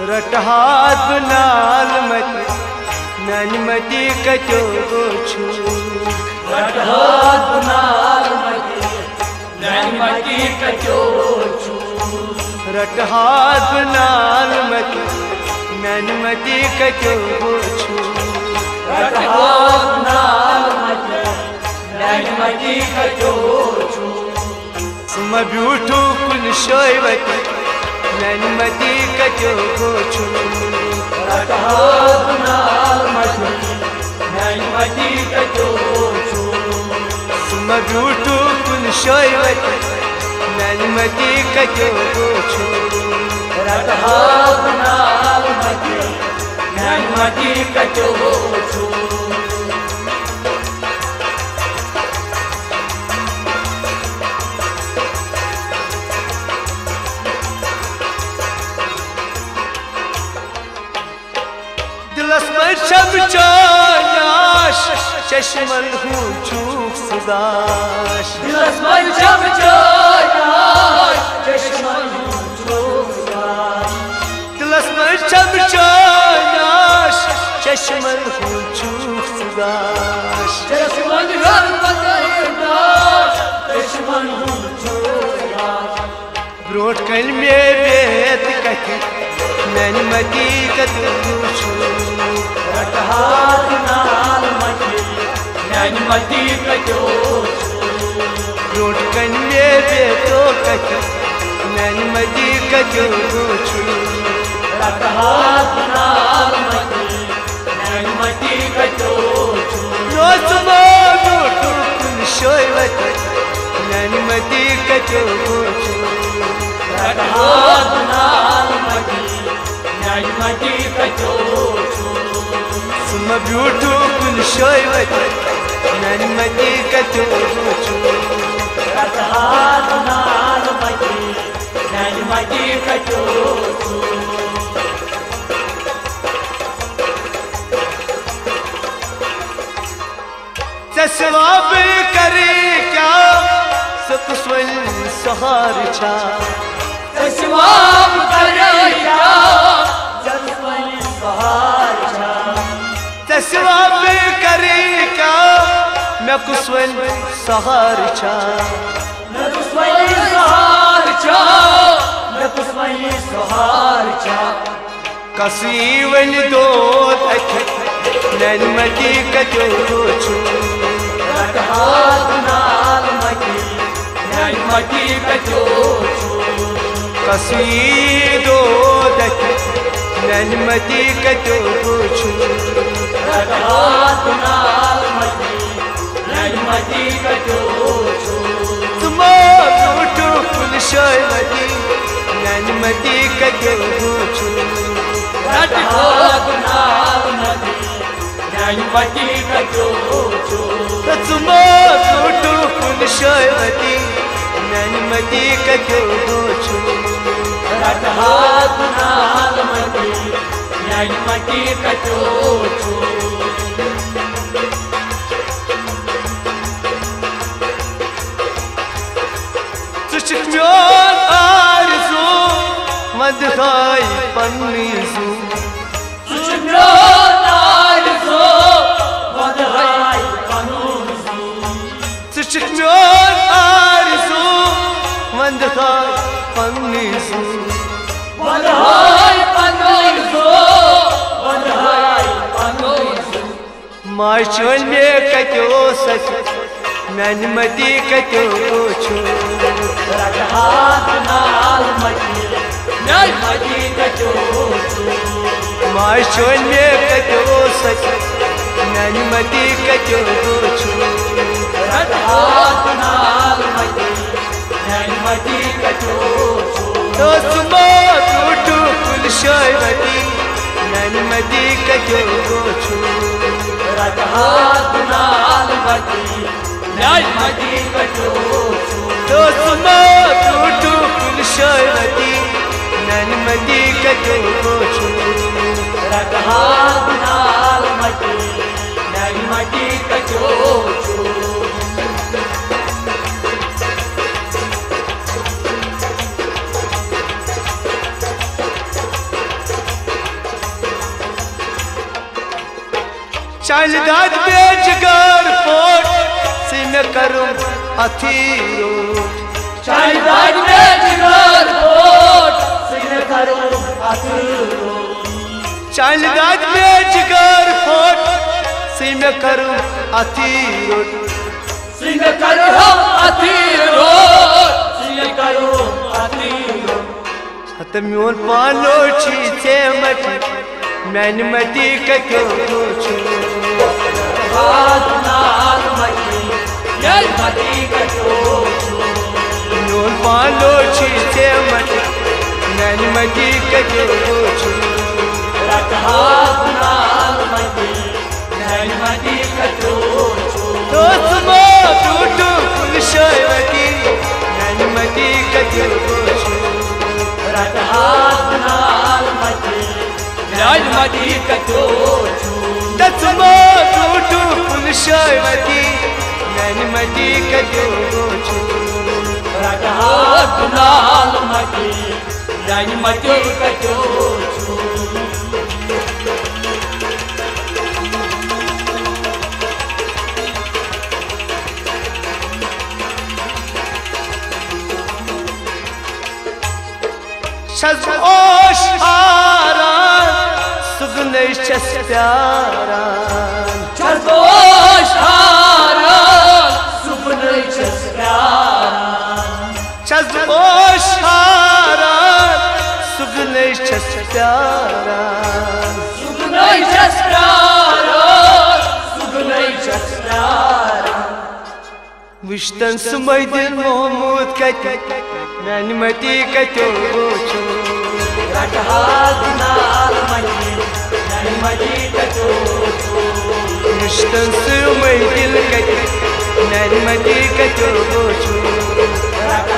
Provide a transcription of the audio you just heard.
रटहात नाल मत ननमती कचो छु रटहात नाल मत ननमती कचो छु रटहात नाल मत ननमती कचो छु रटहात नाल मत ननमती कचो छु सुम ब्यूठू कुन शोयवत ननमती कचो छु रटहात नाल मत ननमती कचो छु सुम ब्यूठू कुन शोयवत ननमती कचो छु रटहात नाल मत ननमती कचो छु दिलस में शब चाश चश्मन हूँ चूक सदाश दिलस में शब चाश चश्मन हूँ चूक सदाश दिलस में शब चाश चश्मन हूँ चूक सदाश चश्मन हर पताश चश्मन हूँ चूक सदाश ब्रोट कल में बेत कथी ननमती कचो छु रटहात नाल मत ननमती कचो छु ब्रोट कल में बेतो कथी ननमती कचो छु रटहात नाल मत ननमती कचो छु रोसमो ब्रोटू कुन शोयवत ननमती कचो छु रटहात नाल मत ननमती कचो छु सुम ब्यूठू कुन शोयवत ननमती कचो छु रटहात नाल मत ननमती कचो छु सवाब करे क्या सतस्वल सहार छा सवाब करे क्या सतस्वल सहार छा सवाब करे क्या मैं कुस्वल सहार छा सतस्वल सहार छा सतस्वल सहार छा कसीवन दो ननमती कचो छु रटहात नाल मत ननमती कचो छु कसीदो ननमती कचो छु रटहात नाल मत ननमती कचो छु तुमो ब्यूठू कुन शोयवती ननमती कचो छु रटहात नाल मत ननमती कचो छु तुमो ब्यूठू कुन शोयवती ननमती कचो छु रटहात नाल मत ननमती कचो छु तुझ म्योन आरज़ू मदहाई पन्नी ज़ू सुचम्योन आरज़ू मदहाई पन्नी ज़ू तुझ म्योन आरज़ू मदहाई पन्नी ज़ू मदहाई पन्नी ज़ू मदहाई पन्नी ज़ू माशोन में कचो सच ननमती कचो छु रटहात नाल मत ननमती कचो छु माशोन में कचो सच ननमती कचो छु रटहात नाल मत ननमती कचो छु सुमो ब्यूठू कुन शोयवती ननमती कचो छु रटहात नाल मत ननमती कचो छु सुमो ब्यूठू कुन शोयवती ननमती कचो छु रटहात नाल मत ननमती कचो छु चल दाद बेजगार फोट से मैं करूं अथी रोट चल दाद बेजगार फोट से मैं करूं अथी रोट चल दाद बेजगार फोट से मैं करूं अथी रोट से मैं करूं अथी रोट से मैं करूं अथी रोट हत म्योन पालो छी से मत मैंने मटी कतो छु हाथ नाल मटी यार मटी कतो म्योन पालो छी से मत मैंने मटी कतो छु रख हाथ नाल मटी मैंने मटी कतो तो सुबो टूटू कुलशवती मैंने मटी कतो छु रख हाथ नाल मटी मैंने मटी कतो दसमो टूटू कुलशवती मैंने मटी कतो छु रख हाथ नाल मटी मैंने मटी कतो शज ओशारा सुगने चस प्यारा शज ओशारा सुगने चस प्यारा शज ओशारा सुगने चस प्यारा सुगने चस प्यारा सुगने चस प्यारा विश्तन सुमय दिल मोहम्मद कति मैंने मटी कतो छु रख हाथ नाल मटी मैंने मटी कतो विश्तन सुमय दिल कति मैंने मटी कतो छु रख